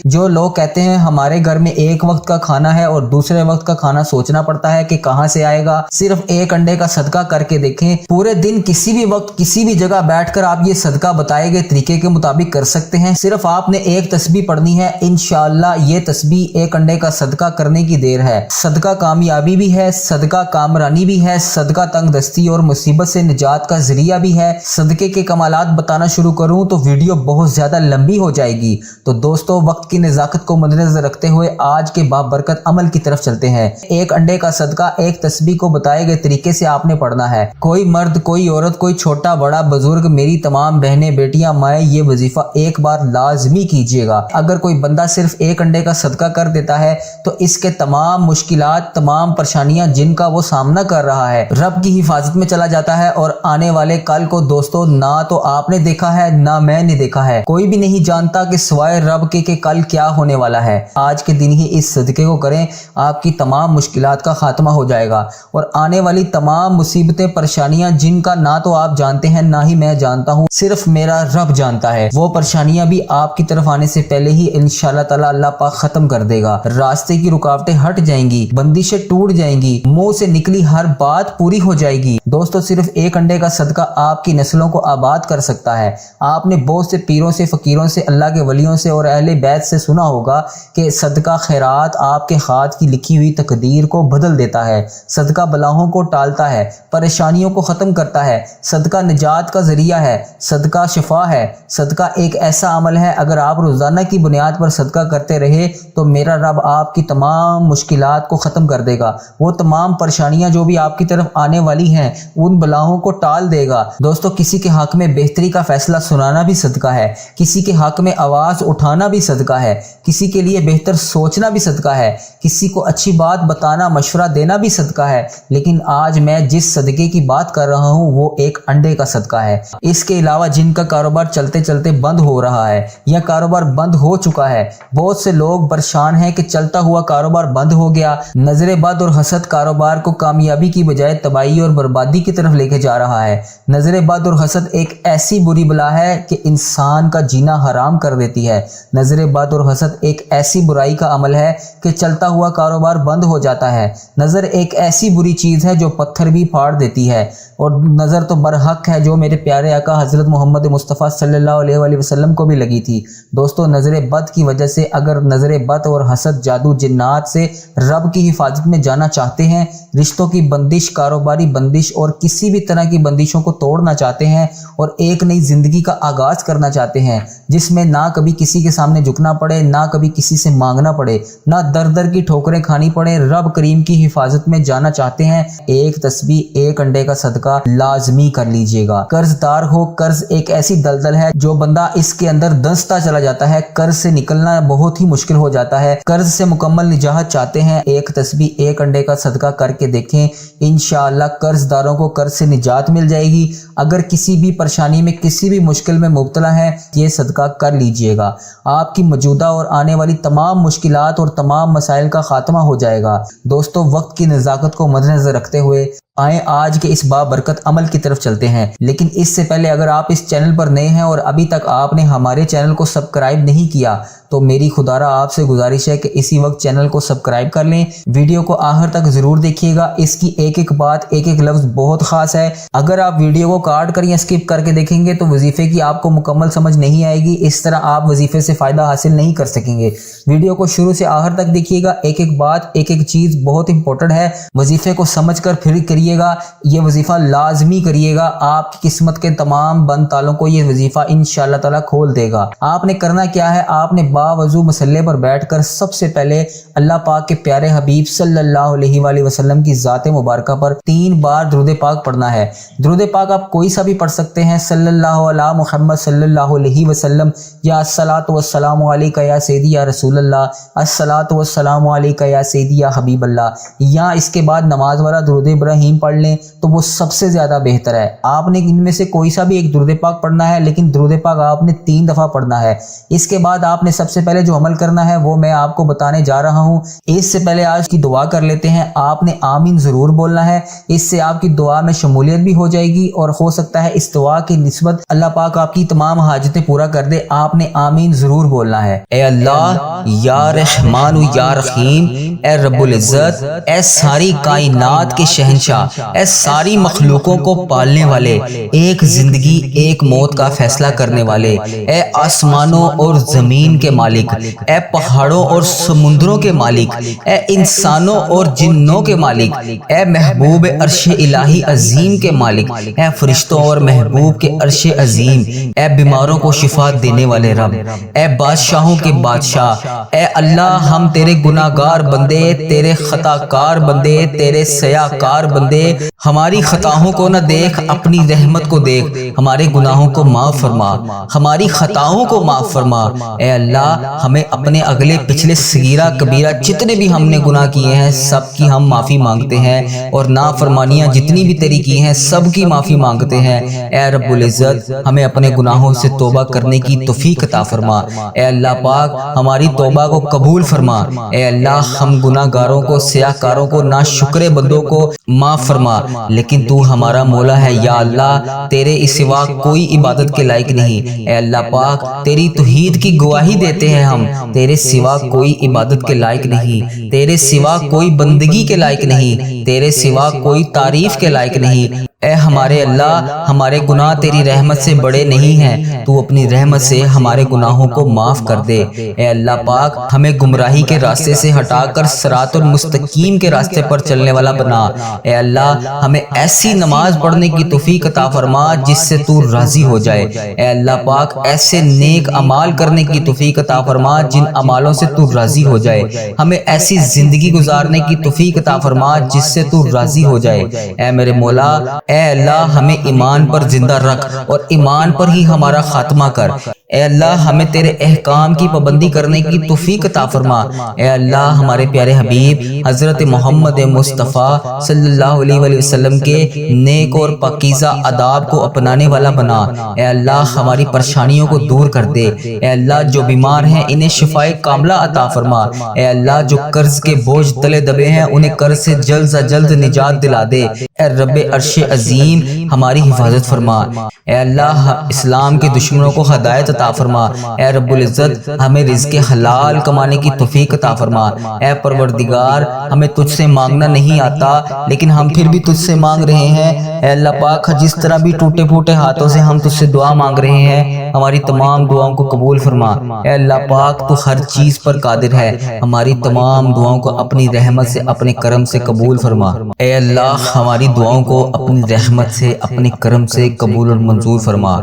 جو لوگ کہتے ہیں ہمارے گھر میں ایک وقت کا کھانا ہے اور دوسرے وقت کا کھانا سوچنا پڑتا ہے کہ کہاں سے آئے گا، صرف ایک انڈے کا صدقہ کر کے دیکھیں۔ پورے دن کسی بھی وقت کسی بھی جگہ بیٹھ کر آپ یہ صدقہ بتائے گئے طریقے کے مطابق کر سکتے ہیں۔ صرف آپ نے ایک تسبیح پڑھنی ہے، انشاءاللہ یہ تسبیح ایک انڈے کا صدقہ کرنے کی دیر ہے۔ صدقہ کامیابی بھی ہے، صدقہ کامرانی بھی ہے، صدقہ تنگ دستی اور مصیبت سے نجات کا ذریعہ بھی ہے۔ صدقے کے کمالات بتانا شروع کروں تو ویڈیو بہت زیادہ لمبی ہو جائے گی، تو دوستو وقت کی نزاکت کو مد نظر رکھتے ہوئے آج کے بابرکت عمل کی طرف چلتے ہیں۔ ایک انڈے کا صدقہ ایک تسبیح کو بتائے گئے طریقے سے آپ نے پڑھنا ہے۔ کوئی مرد، کوئی عورت، کوئی چھوٹا بڑا بزرگ، میری تمام بہنیں بیٹیاں مائیں، یہ وظیفہ ایک بار لازمی کیجیے گا۔ اگر کوئی بندہ صرف ایک انڈے کا صدقہ کر دیتا ہے تو اس کے تمام مشکلات، تمام پریشانیاں جن کا وہ سامنا کر رہا ہے، رب کی حفاظت میں چلا جاتا ہے۔ اور آنے والے کل کو دوستو نہ تو آپ نے دیکھا ہے نہ میں نے دیکھا ہے، کوئی بھی نہیں جانتا کہ سوائے رب کے کہ کل کیا ہونے والا ہے۔ آج کے دن ہی اس صدقے کو کریں، آپ کی تمام مشکلات کا خاتمہ ہو جائے گا اور آنے والی تمام مصیبتیں، پریشانیاں جن کا نہ تو آپ جانتے ہیں نہ ہی میں جانتا ہوں، صرف میرا رب جانتا ہے، وہ پریشانیاں بھی آپ کی طرف آنے سے پہلے ہی انشاءاللہ تعالی اللہ پاک ختم کر دے گا۔ راستے کی رکاوٹیں ہٹ جائیں گی، بندشیں ٹوٹ جائیں گی، منہ سے نکلی ہر بات پوری ہو جائے گی۔ دوستو صرف ایک انڈے کا صدقہ آپ کی نسلوں کو آباد کر سکتا ہے۔ آپ نے بہت سے پیروں سے، فقیروں سے، اللہ کے ولیوں سے اور اہل بیت سے سنا ہوگا کہ صدقہ خیرات آپ کے ہاتھ کی لکھی ہوئی تقدیر کو بدل دیتا ہے، صدقہ بلاؤں کو ٹالتا ہے، پریشانیوں کو ختم کرتا ہے، صدقہ نجات کا ذریعہ ہے، صدقہ شفا ہے۔ صدقہ ایک ایسا عمل ہے، اگر آپ روزانہ کی بنیاد پر صدقہ کرتے رہے تو میرا رب آپ کی تمام مشکلات کو ختم کر دے گا، وہ تمام پریشانیاں جو بھی آپ کی طرف آنے والی ہیں ان بلاؤں کو ٹال دے گا۔ دوستو کسی کے حق میں بہتری کا فیصلہ سنانا بھی صدقہ ہے، کسی کے حق میں آواز اٹھانا بھی صدقہ ہے، کسی کے لیے بہتر سوچنا بھی صدقہ ہے، کسی کو اچھی بات بتانا، مشورہ دینا بھی صدقہ ہے۔ لیکن آج میں جس صدقے کی بات کر رہا ہوں وہ ایک انڈے کا صدقہ ہے۔ اس کے علاوہ جن کا کاروبار چلتے چلتے بند ہو رہا ہے یا کاروبار بند ہو چکا ہے، بہت سے لوگ پریشان ہیں کہ چلتا ہوا کاروبار بند ہو گیا۔ نظر بد اور حسد کاروبار کو کامیابی کی بجائے تباہی اور بربادی کی طرف لے کے جا رہا ہے۔ نظر بد اور حسد ایک ایسی بری بلا ہے کہ انسان کا جینا حرام کر دیتی ہے۔ نظر بد اور حسد ایک ایسی برائی کا عمل ہے کہ چلتا ہوا کاروبار بند ہو جاتا ہے۔ نظر ایک ایسی بری چیز ہے جو پتھر بھی پھاڑ دیتی ہے، اور نظر تو برحق ہے جو میرے پیارے آقا حضرت محمد مصطفیٰ صلی اللہ علیہ وآلہ وسلم کو بھی لگی تھی۔ دوستو نظر بد کی وجہ سے اگر نظر بد اور حسد، جادو، جنات سے رب کی حفاظت میں جانا چاہتے ہیں، رشتوں کی بندش، کاروباری بندش اور کسی بھی طرح کی بندشوں کو توڑنا چاہتے ہیں اور ایک نئی زندگی کا آغاز کرنا چاہتے ہیں جس میں نہ کبھی کسی کے سامنے جھکنا پڑے، نہ کبھی کسی سے مانگنا پڑے، نہ در در کی ٹھوکریں کھانی پڑے، رب کریم کی حفاظت میں جانا چاہتے ہیں، ایک تسبیح ایک انڈے کا صدقہ لازمی کر لیجئے گا۔ قرض دار ہو، قرض ایک ایسی دلدل ہے جو بندہ اس کے اندر دھنستا چلا جاتا ہے، قرض سے نکلنا بہت ہی مشکل ہو جاتا ہے۔ قرض سے مکمل نجات چاہتے ہیں، ایک تسبیح ایک انڈے کا صدقہ کر کے دیکھیں، انشاءاللہ قرض داروں کو قرض سے نجات مل جائے گی۔ اگر کسی بھی پریشانی میں، کسی بھی مشکل میں مبتلا ہے، یہ صدقہ کر لیجئے گا، آپ کی موجودہ اور آنے والی تمام مشکلات اور تمام مسائل کا خاتمہ ہو جائے گا۔ دوستو وقت کی نزاکت کو مد نظر رکھتے ہوئے آئیں آج کے اس بابرکت عمل کی طرف چلتے ہیں۔ لیکن اس سے پہلے اگر آپ اس چینل پر نئے ہیں اور ابھی تک آپ نے ہمارے چینل کو سبسکرائب نہیں کیا تو میری خدارہ آپ سے گزارش ہے کہ اسی وقت چینل کو سبسکرائب کر لیں، ویڈیو کو آخر تک ضرور دیکھیے گا، اس کی ایک ایک بات، ایک ایک لفظ بہت خاص ہے۔ اگر آپ ویڈیو کو کاٹ کر یا سکپ کر کے دیکھیں گے تو وظیفے کی آپ کو مکمل سمجھ نہیں آئے گی، اس طرح آپ وظیفے سے فائدہ حاصل نہیں کر سکیں گے۔ ویڈیو کو شروع سے آخر تک دیکھیے گا، ایک ایک بات، ایک ایک چیز بہت امپورٹنٹ ہے، وظیفے کو سمجھ کر پھر کریے گا، یہ وظیفہ لازمی کریے گا، آپ کی قسمت کے تمام بند تالوں کو یہ وظیفہ انشاءاللہ تعالی کھول دے گا۔ آپ نے کرنا کیا ہے، آپ نے باوضو مسلح پر بیٹھ کر سب سے پہلے اللہ پاک کے پیارے حبیب صلی اللہ علیہ وآلہ وسلم کی ذات مبارکہ پر 3 بار درود پاک پڑھنا ہے۔ درود پاک آپ کوئی سا بھی پڑھ سکتے ہیں، صلی اللہ علی محمد صلی اللہ علیہ وسلم، یا الصلاۃ والسلام علیک یا سیدی یا رسول اللہ، الصلاۃ والسلام علیک یا سیدی یا حبیب اللہ، یا اس کے بعد نماز والا درود ابراہیم ترمیم پڑھ لیں تو وہ سب سے زیادہ بہتر ہے۔ آپ نے ان میں سے کوئی سا بھی ایک درود پاک پڑھنا ہے، لیکن درود پاک آپ نے 3 دفعہ پڑھنا ہے۔ اس کے بعد آپ نے سب سے پہلے جو عمل کرنا ہے وہ میں آپ کو بتانے جا رہا ہوں۔ اس سے پہلے آج کی دعا کر لیتے ہیں۔ آپ نے آمین ضرور بولنا ہے، اس سے آپ کی دعا میں شمولیت بھی ہو جائے گی اور ہو سکتا ہے اس دعا کی نسبت اللہ پاک آپ کی تمام حاجتیں پورا کر دے۔ آپ نے آمین ضرور بولنا ہے۔ اے اللہ یا رحمان یا رحیم، اے رب العزت، اے ساری کائنات کے شہنشاہ، اے ساری مخلوقوں کو پالنے والے، ایک زندگی ایک موت کا فیصلہ کرنے والے، اے آسمانوں اور زمین کے مالک، اے پہاڑوں اور سمندروں کے مالک، اے انسانوں اور جنوں کے مالک، اے محبوب عرش الہی عظیم کے مالک، اے فرشتوں اور محبوب کے عرش عظیم، اے بیماروں کو شفا دینے والے رب، اے بادشاہوں کے بادشاہ، اے اللہ ہم تیرے گناہ گار بندے، تیرے خطا کار بندے، تیرے سیاہ کار بندے، ہماری خطاؤں کو نہ دیکھ، اپنی رحمت کو دیکھ، ہمارے گناہوں کو معاف فرما، ہماری خطاؤں کو معاف فرما۔ اے اللہ ہمیں اپنے اگلے پچھلے صغیرہ کبیرہ جتنے بھی ہم نے گناہ کیے ہیں سب کی ہم معافی مانگتے ہیں، اور نافرمانیاں جتنی بھی تیری کی ہیں سب کی معافی مانگتے ہیں۔ اے رب العزت ہمیں اپنے گناہوں سے توبہ کرنے کی توفیق عطا فرما۔ اے اللہ پاک ہماری توبہ کو قبول فرما۔ اے اللہ ہم گناہ گاروں کو، سیاہ کاروں کو، ناشکرے بندوں کو معاف فرما، لیکن تو ہمارا مولا ہے یا اللہ، تیرے اس سوا کوئی عبادت کے لائق نہیں۔ اے اللہ پاک تیری توحید کی گواہی دیتے ہیں ہم، تیرے سوا کوئی عبادت کے لائق نہیں، تیرے سوا کوئی بندگی کے لائق نہیں، تیرے سوا کوئی تعریف کے لائق نہیں۔ اے ہمارے اللہ ہمارے گناہ تیری رحمت سے بڑے نہیں ہیں، تو اپنی رحمت سے ہمارے گناہوں کو معاف کر دے۔ اے اللہ پاک ہمیں گمراہی کے راستے سے ہٹا کر صراط المستقیم کے راستے پر چلنے والا بنا۔ اے اللہ ہمیں ایسی نماز پڑھنے کی توفیق عطا فرما جس سے تو راضی ہو جائے۔ اے اللہ پاک ایسے نیک اعمال کرنے کی توفیق عطا فرما جن اعمالوں سے تو راضی ہو جائے۔ ہمیں ایسی زندگی گزارنے کی توفیق عطا فرما جس سے تو راضی ہو جائے۔ اے میرے مولا، اے اللہ ہمیں ایمان پر زندہ رکھ اور ایمان پر ہی ہمارا خاتمہ کر۔ اے اللہ ہمیں تیرے احکام کی پابندی کرنے کی توفیق عطا فرما۔ اے اللہ ہمارے پیارے حبیب حضرت محمد مصطفیٰ صلی اللہ علیہ وآلہ وسلم کے نیک اور پاکیزہ آداب کو اپنانے والا بنا۔ اے اللہ ہماری پریشانیوں کو دور کر دے۔ اے اللہ جو بیمار ہیں انہیں شفائے کاملہ عطا فرما۔ اے اللہ جو قرض کے بوجھ تلے دبے ہیں انہیں قرض سے جلد سے جلد نجات دلا دے۔ اے رب عرش عظیم ہماری حفاظت فرما۔ اے اللہ اسلام کے دشمنوں کو ہدایت عطا فرما۔ اے رب العزت ہمیں رزق حلال کمانے کی توفیق عطا فرما۔ اے پروردگار ہمیں تجھ سے مانگنا نہیں آتا لیکن ہم پھر بھی تجھ سے مانگ رہے ہیں۔ اے اللہ پاک جس طرح بھی ٹوٹے پھوٹے ہاتھوں سے ہم تجھ سے دعا مانگ رہے ہیں ہماری تمام دعاؤں کو قبول فرما۔ اے اللہ پاک تو ہر چیز پر قادر ہے، ہماری تمام دعاؤں کو اپنی رحمت سے اپنے کرم سے قبول فرما۔ اے اللہ ہماری دعاؤں کو اپنی رحمت سے اپنے کرم سے قبول اور منظور فرما۔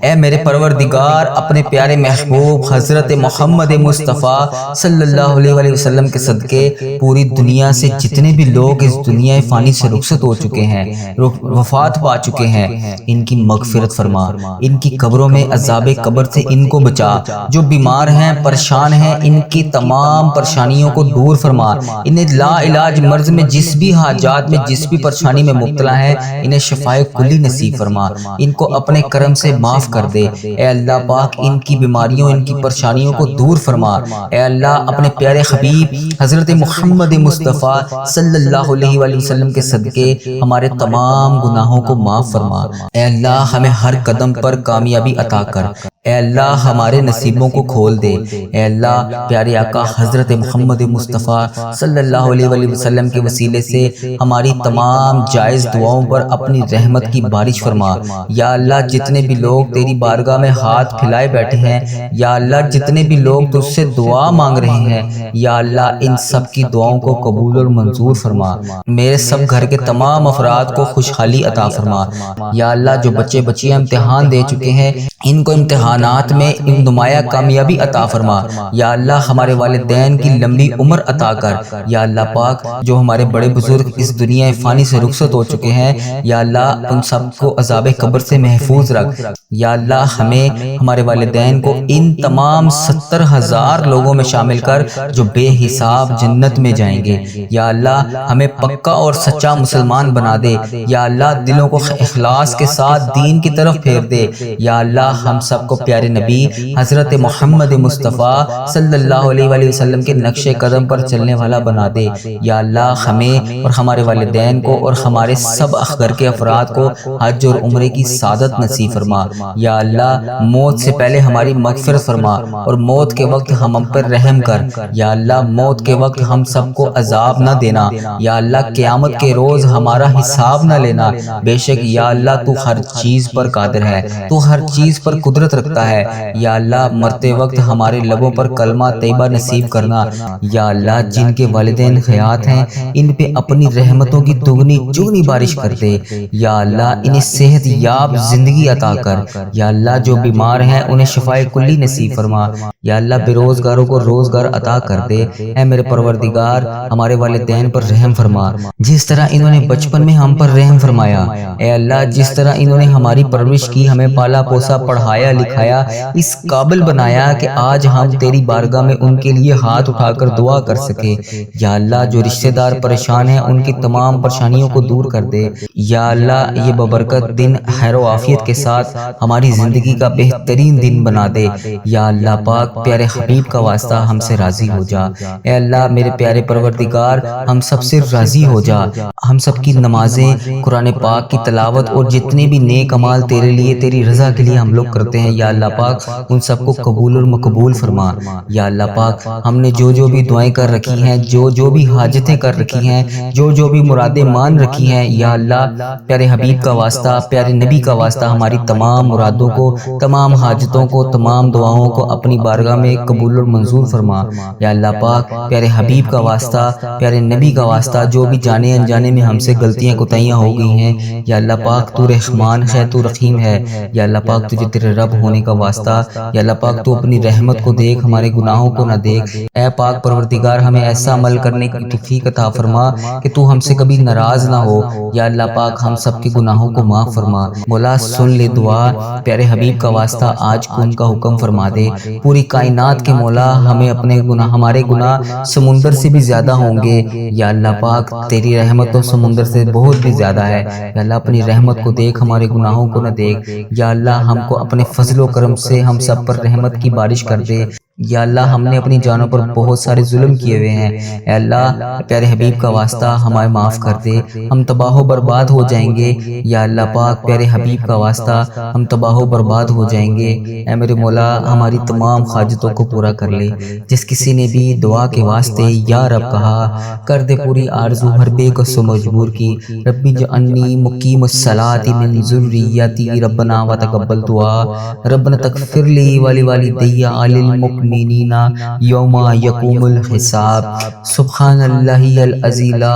اے میرے پروردگار اپنے پیارے محبوب حضرت محمد مصطفیٰ صلی اللہ علیہ وآلہ وسلم کے صدقے پوری دنیا سے جتنے بھی لوگ اس دنیا فانی سے رخصت ہو چکے ہیں، وفات پا چکے ہیں، ان کی مغفرت فرما، ان کی قبروں میں عذاب قبر سے ان کو بچا، جو بیمار ہیں پریشان ہیں ان کی تمام پریشانیوں کو دور فرما، انہیں لا علاج مرض میں جس بھی حاجات میں جس بھی پریشانی میں مبتلا ہے انہیں شفائے کلی نصیب فرما، ان کو اپنے کرم سے معاف کر دے۔ اے اللہ پاک ان کی بیماریوں ان کی پریشانیوں کو دور فرما۔ اے اللہ اپنے پیارے حبیب حضرت محمد مصطفیٰ صلی اللہ علیہ وآلہ وسلم کے صدقے ہمارے تمام گناہوں کو معاف فرما۔ اے اللہ ہمیں ہر قدم پر کامیابی عطا کر۔ اے اللہ ہمارے نصیبوں کو کھول دے۔ اے اللہ پیارے آقا حضرت محمد مصطفیٰ صلی اللہ علیہ وآلہ وسلم کے وسیلے سے ہماری تمام جائز دعاؤں پر اپنی رحمت کی بارش فرما۔ یا اللہ جتنے بھی لوگ تیری بارگاہ میں ہاتھ پھیلائے بیٹھے ہیں، یا اللہ جتنے بھی لوگ تجھ سے دعا مانگ رہے ہیں، یا اللہ ان سب کی دعاؤں کو قبول اور منظور فرما۔ میرے سب گھر کے تمام افراد کو خوشحالی عطا فرما۔ یا اللہ جو بچے بچیاں امتحان دے چکے ہیں ان کو امتحان امتحانات میں نمایاں کامیابی عطا فرما۔ یا اللہ ہمارے والدین کی لمبی عمر عطا کر۔ یا اللہ پاک جو ہمارے بڑے بزرگ اس دنیا فانی سے رخصت ہو چکے ہیں، یا اللہ ان سب کو عذاب قبر سے محفوظ رکھ۔ یا اللہ ہمیں ہمارے والدین کو ان تمام 70,000 لوگوں میں شامل کر جو بے حساب جنت میں جائیں گے۔ یا اللہ ہمیں پکا اور سچا مسلمان بنا دے۔ یا اللہ دلوں کو اخلاص کے ساتھ دین کی طرف پھیر دے۔ یا اللہ ہم سب کو پیارے نبی حضرت محمد مصطفیٰ صلی اللہ علیہ وآلہ وسلم کے نقش قدم پر چلنے والا بنا دے۔ یا اللہ ہمیں اور ہمارے والدین کو اور ہمارے سب گھر کے افراد کو حج اور عمرے کی سعادت نصیب فرما۔ یا اللہ موت سے پہلے ہماری مغفرت فرما اور موت کے وقت ہم پر رحم کر۔ یا اللہ موت کے وقت ہم سب کو عذاب نہ دینا۔ یا اللہ قیامت کے روز ہمارا حساب نہ لینا۔ بے شک یا اللہ تو ہر چیز پر قادر ہے، تو ہر چیز پر قدرت رکھتا ہے۔ یا اللہ مرتے وقت ہمارے لبوں پر کلمہ طیبہ نصیب کرنا۔ یا اللہ جن کے والدین حیات ہیں ان پہ اپنی رحمتوں کی دگنی چگنی بارش کر دے۔ یا اللہ انہیں صحت یاب زندگی عطا کر۔ یا اللہ جو بیمار ہیں انہیں شفائے کلی نصیب فرما۔ یا اللہ بے روزگاروں کو روزگار عطا کر دے۔ اے میرے پروردگار ہمارے والدین پر رحم فرما، جس طرح انہوں نے بچپن میں ہم پر رحم فرمایا۔ اے اللہ جس طرح انہوں نے ہماری پرورش کی، ہمیں پالا پوسا، پڑھایا لکھایا، اس قابل بنایا کہ آج ہم تیری بارگاہ میں ان کے لیے ہاتھ اٹھا کر دعا کر سکے۔ یا اللہ جو رشتہ دار پریشان ہیں ان کی تمام پریشانیوں کو دور کر دے۔ یا اللہ یہ ببرکت دن خیر و عافیت کے ساتھ ہماری زندگی کا بہترین دن بنا دے۔ یا اللہ پاک پیارے حبیب کا واسطہ ہم سے راضی ہو جا۔ اے اللہ میرے پیارے پروردگار ہم سب سے راضی ہو جا۔ ہم سب کی نمازیں، قرآن پاک کی تلاوت اور جتنے بھی نیک اعمال تیرے لیے تیری رضا کے لیے ہم لوگ کرتے ہیں، یا اللہ پاک ان سب کو قبول اور مقبول فرما۔ یا اللہ پاک ہم نے جو بھی دعائیں کر رکھی ہیں، جو بھی حاجتیں کر رکھی ہیں، جو بھی مرادیں مان رکھی ہیں، یا اللہ پیارے حبیب کا واسطہ، پیارے نبی کا واسطہ ہماری تمام مرادوں کو، تمام حاجتوں کو، تمام دعاؤں کو اپنی بارگاہ میں قبول اور منظور فرما۔ یا اللہ پاک پیارے حبیب کا واسطہ، پیارے نبی کا واسطہ جو بھی جانے انجانے میں ہم سے غلطیاں کوتاہیاں ہو گئی ہیں، یا اللہ پاک تو رحمان ہے، تو رحیم ہے۔ یا اللہ پاک تجھے تیرے رب ہونے کا واسطہ، یا اللہ پاک تو اپنی رحمت کو دیکھ، ہمارے گناہوں کو نہ دیکھ۔ اے پاک پروردگار ہمیں ایسا عمل کرنے کی توفیق عطا فرما کہ تو ہم سے کبھی ناراض نہ ہو۔ یا اللہ پاک ہم سب کے گناہوں کو معاف فرما۔ مولا سن لے دعا، پیارے حبیب کا واسطہ آج کن کا حکم فرما دے۔ پوری کائنات کے مولا ہمیں اپنے گناہ، ہمارے گناہ سمندر سے بھی زیادہ ہوں گے، یا اللہ پاک تیری رحمت تو سمندر سے بہت بھی زیادہ ہے۔ یا اللہ اپنی رحمت کو دیکھ، ہمارے گناہوں کو نہ دیکھ۔ یا اللہ ہم کو اپنے فضل و کرم سے ہم سب پر رحمت کی بارش کر دے۔ یا اللہ ہم نے اپنی جانوں پر بہت سارے ظلم کیے ہوئے ہیں، اے اللہ پیارے حبیب کا واسطہ ہمیں معاف کر دے، ہم تباہ و برباد ہو جائیں گے۔ یا اللہ پاک پیارے حبیب کا واسطہ ہم تباہ و برباد ہو جائیں گے۔ اے میرے مولا ہماری تمام حاجتوں کو پورا کر لے۔ جس کسی نے بھی دعا کے واسطے یا رب کہا، کر دے پوری آرزو ہر بے کس و مجبور کی۔ ربی جعلنی مقیم الصلاۃ من ذریتی ربنا وتقبل دعا، ربنا تغفر لی ولوالدی وللمؤمنین یوم یقوم الحساب۔ سبحان اللہ العظی لا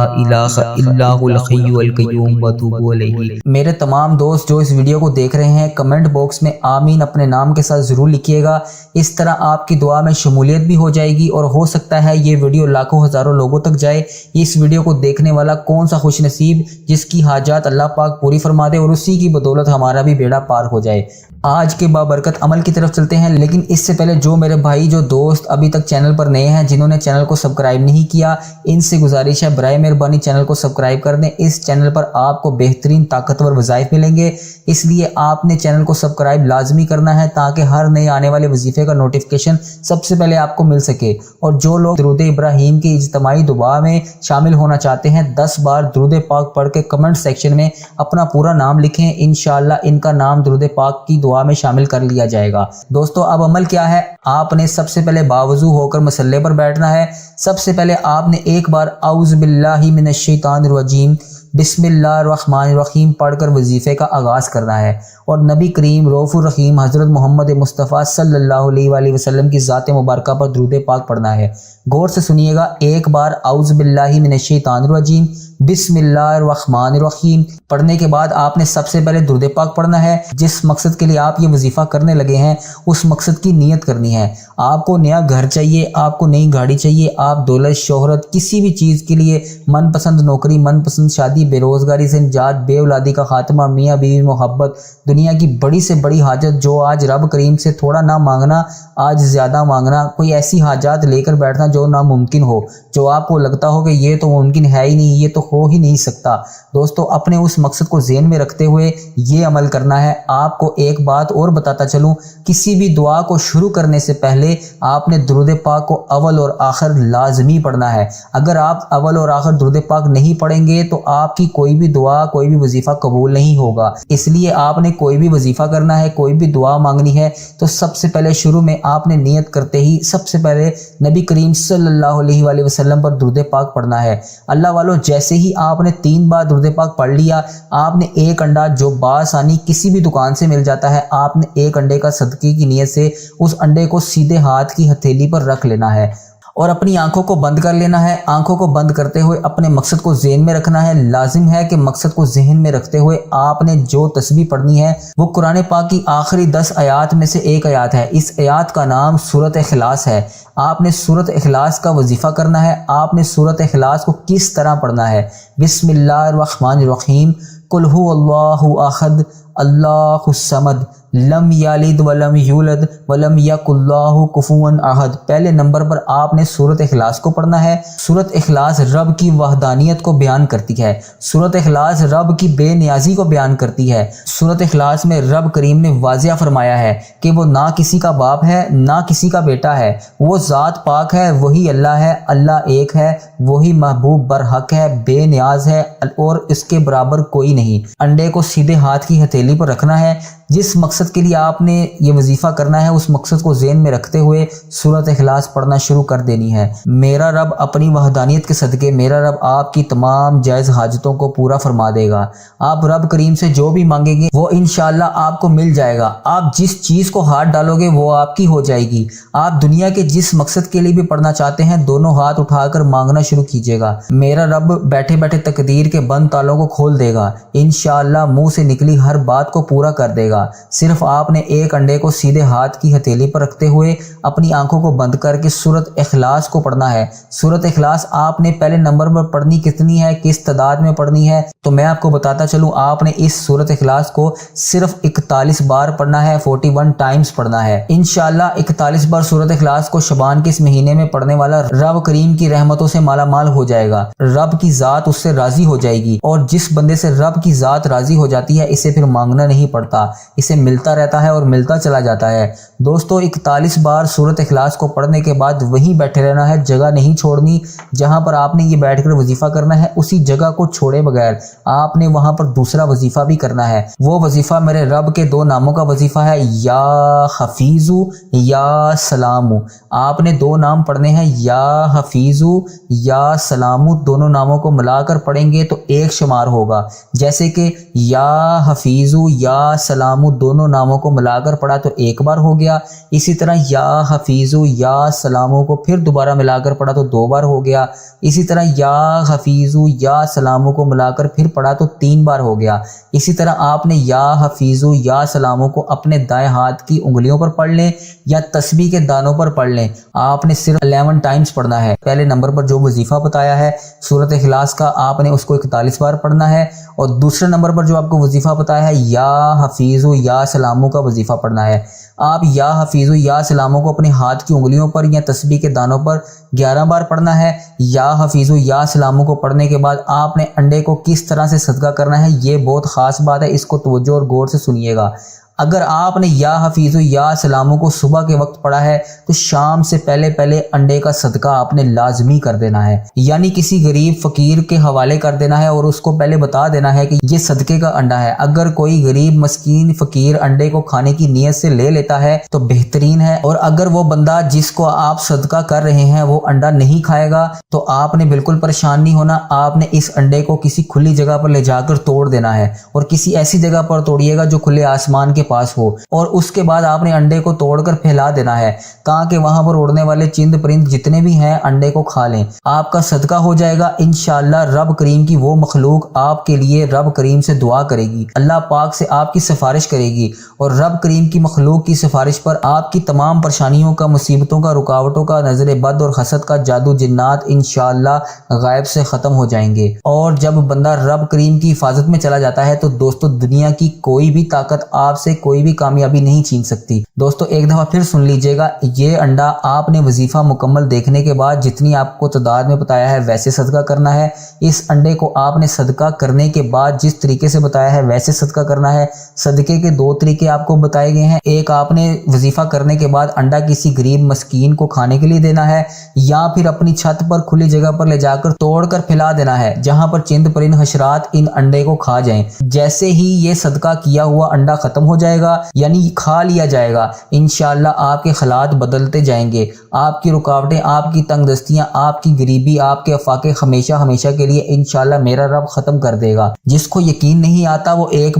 الہ الا هو الحی القیوم واتوب الیہ۔ میرے تمام دوست جو اس ویڈیو کو دیکھ رہے ہیں کمنٹ باکس میں آمین اپنے نام کے ساتھ ضرور لکھیے گا، اس طرح آپ کی دعا میں شمولیت بھی ہو جائے گی اور ہو سکتا ہے یہ ویڈیو لاکھوں ہزاروں لوگوں تک جائے۔ اس ویڈیو کو دیکھنے والا کون سا خوش نصیب جس کی حاجات اللہ پاک پوری فرما دے اور اسی کی بدولت ہمارا بھی بیڑا پار ہو جائے۔ آج کے بابرکت عمل کی طرف چلتے ہیں، لیکن اس سے پہلے جو میرے بھائی جو دوست ابھی تک چینل پر نئے ہیں، جنہوں نے چینل کو سبسکرائب نہیں کیا، ان سے گزارش ہے برائے مہربانی چینل کو سبسکرائب کر دیں۔ اس چینل پر آپ کو بہترین طاقتور وظائف ملیں گے، اس لیے آپ نے چینل کو سبسکرائب لازمی کرنا ہے تاکہ ہر نئے آنے والے وظیفے کا نوٹیفیکیشن سب سے پہلے آپ کو مل سکے۔ اور جو لوگ درود ابراہیم کی اجتماعی دعا میں شامل ہونا چاہتے ہیں، 10 بار درود پاک پڑھ کے کمنٹ سیکشن میں اپنا پورا نام لکھیں، انشاءاللہ ان کا نام درود پاک کی دعا میں شامل کر لیا جائے گا۔ دوستو اب عمل کیا ہے، آپ نے سب سے پہلے باوضو ہو کر مصلے پر بیٹھنا ہے۔ سب سے پہلے آپ نے ایک بار اعوذ باللہ من الشیطان الرجیم بسم اللہ الرحمن الرحیم پڑھ کر وظیفے کا آغاز کرنا ہے، اور نبی کریم رؤوف الرحیم حضرت محمد مصطفیٰ صلی اللہ علیہ وآلہ وسلم کی ذات مبارکہ پر درود پاک پڑھنا ہے۔ غور سے سنیے گا، ایک بار اعوذ باللہ من الشیطان الرجیم بسم اللہ الرحمن الرحیم پڑھنے کے بعد آپ نے سب سے پہلے درود پاک پڑھنا ہے۔ جس مقصد کے لیے آپ یہ وظیفہ کرنے لگے ہیں اس مقصد کی نیت کرنی ہے۔ آپ کو نیا گھر چاہیے، آپ کو نئی گاڑی چاہیے، آپ دولت شہرت کسی بھی چیز کے لیے، من پسند نوکری، من پسند شادی، بے روزگاری سے نجات، بے اولادی کا خاتمہ، میاں بیوی محبت، دنیا کی بڑی سے بڑی حاجت جو آج رب کریم سے تھوڑا نہ مانگنا آج زیادہ مانگنا، کوئی ایسی حاجات لے کر بیٹھنا جو ناممکن ہو، جو آپ کو لگتا ہو کہ یہ تو ممکن ہے ہی نہیں، یہ تو ہو ہی نہیں سکتا۔ دوستو اپنے اس مقصد کو ذہن میں رکھتے ہوئے یہ عمل کرنا ہے۔ آپ کو ایک بات اور بتاتا چلوں، کسی بھی دعا کو شروع کرنے سے پہلے آپ نے درود پاک کو اول اور آخر لازمی پڑھنا ہے۔ اگر آپ اول اور آخر درود پاک نہیں پڑھیں گے تو آپ کی کوئی بھی دعا، کوئی بھی وظیفہ قبول نہیں ہوگا۔ اس لیے آپ نے کوئی بھی وظیفہ کرنا ہے، کوئی بھی دعا مانگنی ہے تو سب سے پہلے شروع میں آپ نے نیت کرتے ہی سب سے پہلے نبی کریم صلی اللہ علیہ وآلہ وسلم پر درود پاک پڑھنا ہے۔ اللہ والو جیسے ہی آپ نے 3 بار درود پاک پڑھ لیا، آپ نے ایک انڈا جو بآسانی کسی بھی دکان سے مل جاتا ہے، آپ نے ایک انڈے کا صدقے کی نیت سے اس انڈے کو سیدھے ہاتھ کی ہتھیلی پر رکھ لینا ہے اور اپنی آنکھوں کو بند کر لینا ہے۔ آنکھوں کو بند کرتے ہوئے اپنے مقصد کو ذہن میں رکھنا ہے۔ لازم ہے کہ مقصد کو ذہن میں رکھتے ہوئے آپ نے جو تسبیح پڑھنی ہے وہ قرآن پاک کی آخری 10 آیات میں سے ایک آیات ہے۔ اس آیات کا نام سورۃ اخلاص ہے۔ آپ نے سورۃ اخلاص کا وظیفہ کرنا ہے۔ آپ نے سورۃ اخلاص کو کس طرح پڑھنا ہے؟ بسم اللہ الرحمن الرحیم، قل هو اللہ احد اللہ الصمد لم یلد ولم یولد ولم یکن لہ کفوا احد۔ پہلے نمبر پر آپ نے سورۃ اخلاص کو پڑھنا ہے۔ سورۃ اخلاص رب کی وحدانیت کو بیان کرتی ہے۔ سورۃ اخلاص رب کی بے نیازی کو بیان کرتی ہے۔ سورۃ اخلاص میں رب کریم نے واضح فرمایا ہے کہ وہ نہ کسی کا باپ ہے نہ کسی کا بیٹا ہے، وہ ذات پاک ہے، وہی اللہ ہے، اللہ ایک ہے، وہی محبوب برحق ہے، بے نیاز ہے اور اس کے برابر کوئی نہیں۔ انڈے کو سیدھے ہاتھ کی ہتھیلی پر رکھنا ہے۔ جس مقصد کے لیے آپ نے یہ وظیفہ کرنا ہے اس مقصد کو ذہن میں رکھتے ہوئے سورۃ اخلاص پڑھنا شروع کر دینی ہے۔ میرا رب اپنی وحدانیت کے صدقے میرا رب آپ کی تمام جائز حاجتوں کو پورا فرما دے گا۔ آپ رب کریم سے جو بھی مانگیں گے وہ انشاءاللہ آپ کو مل جائے گا۔ آپ جس چیز کو ہاتھ ڈالو گے وہ آپ کی ہو جائے گی۔ آپ دنیا کے جس مقصد کے لیے بھی پڑھنا چاہتے ہیں دونوں ہاتھ اٹھا کر مانگنا شروع کیجیے گا۔ میرا رب بیٹھے بیٹھے تقدیر کے بند تالوں کو کھول دے گا۔ انشاءاللہ منہ سے نکلی ہر بات کو پورا کر دے گا۔ صرف آپ نے ایک انڈے کو سیدھے ہاتھ کی ہتھیلی پر رکھتے ہوئے اپنی آنکھوں کو بند کر کے سورۃ اخلاص کو پڑھنا ہے۔ سورۃ اخلاص آپ نے پہلے نمبر پر پڑھنی کتنی ہے، کس تعداد میں پڑھنی ہے تو میں آپ کو بتاتا چلوں۔ آپ نے اس سورۃ اخلاص کو صرف 41 بار پڑھنا ہے، 41 ٹائمز پڑھنا ہے۔ انشاءاللہ 41 بار سورۃ اخلاص کو شعبان کے اس مہینے میں پڑھنے والا رب کریم کی رحمتوں سے مالا مال ہو جائے گا۔ رب کی ذات اس سے راضی ہو جائے گی اور جس بندے سے رب کی ذات راضی ہو جاتی ہے اسے پھر مانگنا نہیں پڑتا، اسے ملتا رہتا ہے اور ملتا چلا جاتا ہے۔ دوستو 41 بار سورۃ اخلاص کو پڑھنے کے بعد وہیں بیٹھے رہنا ہے، جگہ نہیں چھوڑنی۔ جہاں پر آپ نے یہ بیٹھ کر وظیفہ کرنا ہے اسی جگہ کو چھوڑے بغیر آپ نے وہاں پر دوسرا وظیفہ بھی کرنا ہے۔ وہ وظیفہ میرے رب کے 2 ناموں کا وظیفہ ہے، یا حفیظو یا سلامو۔ آپ نے 2 نام پڑھنے ہیں، یا حفیظو یا سلامو۔ دونوں ناموں کو ملا کر پڑھیں گے تو ایک شمار ہوگا، جیسے کہ یا حفیظو یا سلامو دونوں ناموں کو ملا کر پڑھا تو ایک بار ہو گیا۔ اسی طرح یا حفیظو یا سلامو کو پھر دوبارہ ملا کر پڑھا تو 2 بار ہو گیا۔ اسی طرح یا حفیظو یا سلامو کو ملا کر پھر پڑھا تو 3 بار ہو گیا۔ اسی طرح آپ نے یا حفیظو یا سلامو کو اپنے دائیں ہاتھ کی انگلیوں پر پڑھ لیں یا تسبیح کے دانوں پر پڑھ لیں۔ آپ نے صرف 11 ٹائمز پڑھنا ہے۔ پہلے نمبر پر جو وظیفہ بتایا ہے سورۃ اخلاص کا، آپ نے اس کو 41 بار پڑھنا ہے، اور دوسرے نمبر پر جو آپ کو وظیفہ بتایا ہے یا حفیظو یا سلامو کا وظیفہ پڑھنا ہے۔ آپ یا حفیظو یا سلامو کو اپنے ہاتھ کی انگلیوں پر یا تسبیح کے دانوں پر 11 بار پڑھنا ہے۔ یا حفیظو یا سلامو کو پڑھنے کے بعد آپ نے انڈے کو کس طرح سے صدقہ کرنا ہے، یہ بہت خاص بات ہے، اس کو توجہ اور غور سے سنیے گا۔ اگر آپ نے یا حفیظو یا سلامو کو صبح کے وقت پڑھا ہے تو شام سے پہلے انڈے کا صدقہ آپ نے لازمی کر دینا ہے، یعنی کسی غریب فقیر کے حوالے کر دینا ہے اور اس کو پہلے بتا دینا ہے کہ یہ صدقے کا انڈا ہے۔ اگر کوئی غریب مسکین فقیر انڈے کو کھانے کی نیت سے لے لیتا ہے تو بہترین ہے، اور اگر وہ بندہ جس کو آپ صدقہ کر رہے ہیں وہ انڈا نہیں کھائے گا تو آپ نے بالکل پریشان نہیں ہونا۔ آپ نے اس انڈے کو کسی کھلی جگہ پر لے جا کر توڑ دینا ہے، اور کسی ایسی جگہ پر توڑیے گا جو کھلے آسمان کے پاس ہو، اور اس کے بعد آپ نے انڈے کو توڑ کر پھیلا دینا ہے تاکہ وہاں پر اڑنے والے چند پرند جتنے بھی ہیں انڈے کو کھا لیں۔ آپ کا صدقہ ہو جائے گا، انشاءاللہ رب کریم کی وہ مخلوق آپ کے لیے رب کریم سے دعا کرے گی، اللہ پاک سے آپ کی سفارش کرے گی، اور رب کریم کی مخلوق کی سفارش پر آپ کی تمام پریشانیوں کا، مصیبتوں کا، رکاوٹوں کا، نظر بد اور حسد کا، جادو جنات انشاءاللہ غائب سے ختم ہو جائیں گے۔ اور جب بندہ رب کریم کی حفاظت میں چلا جاتا ہے تو دوستو دنیا کی کوئی بھی طاقت آپ سے کوئی بھی کامیابی نہیں چھین سکتی۔ دوستو ایک دفعہ پھر سن لیجئے گا، یہ انڈا آپ نے وظیفہ مکمل دیکھنے کے بعد جتنی آپ کو تعداد میں بتایا ہے ویسے صدقہ کرنا ہے۔ اس انڈے کو آپ نے صدقہ کرنے کے بعد جس طریقے سے بتایا ہے ویسے صدقہ کرنا ہے۔ صدقے کے 2 طریقے آپ کو بتائے گئے ہیں، ایک آپ نے وظیفہ کرنے کے بعد انڈا کسی غریب مسکین کو کھانے کے لیے دینا ہے، یا پھر اپنی چھت پر کھلی جگہ پر لے جا کر توڑ کر پھیلا دینا ہے جہاں پر چند پرند حشرات ان انڈے کو کھا جائیں۔ جیسے ہی یہ صدقہ کیا ہوا انڈا ختم ہو جائے گا یعنی کھا لیا جائے گا، انشاءاللہ آپ کے حالات بدلتے جائیں گے، آپ کی رکاوٹیں، آپ کی تنگ دستیاں، آپ کی غریبی، آپ کے افاقے ہمیشہ ہمیشہ کے لیے انشاءاللہ میرا رب ختم کر دے گا۔ جس کو یقین نہیں آتا وہ ایک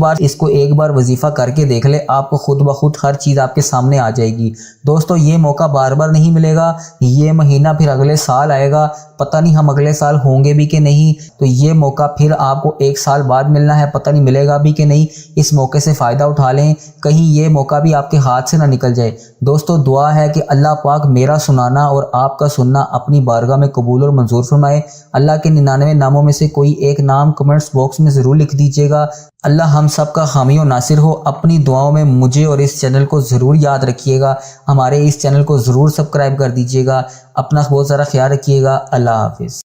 بار وظیفہ کر کے دیکھ لے، آپ کو خود بخود ہر چیز آپ کے سامنے آ جائے گی۔ دوستو یہ موقع بار بار نہیں ملے گا، یہ مہینہ پھر اگلے سال آئے گا، پتہ نہیں ہم اگلے سال ہوں گے بھی کہ نہیں، تو یہ موقع پھر آپ کو 1 سال بعد ملنا ہے، پتہ نہیں ملے گا بھی کہ نہیں۔ اس موقع سے فائدہ اٹھا لیں، کہیں یہ موقع بھی آپ کے ہاتھ سے نہ نکل جائے۔ دوستو دعا ہے کہ اللہ پاک میرا سنانا اور آپ کا سننا اپنی بارگاہ میں قبول اور منظور فرمائے۔ اللہ کے 99 ناموں میں سے کوئی ایک نام کمنٹس باکس میں ضرور لکھ دیجیے گا۔ اللہ ہم سب کا حامی و ناصر ہو۔ اپنی دعاؤں میں مجھے اور اس چینل کو ضرور یاد رکھیے گا، ہمارے اس چینل کو ضرور سبسکرائب کر دیجیے گا۔ اپنا بہت سارا خیال رکھیے گا۔ اللہ حافظ۔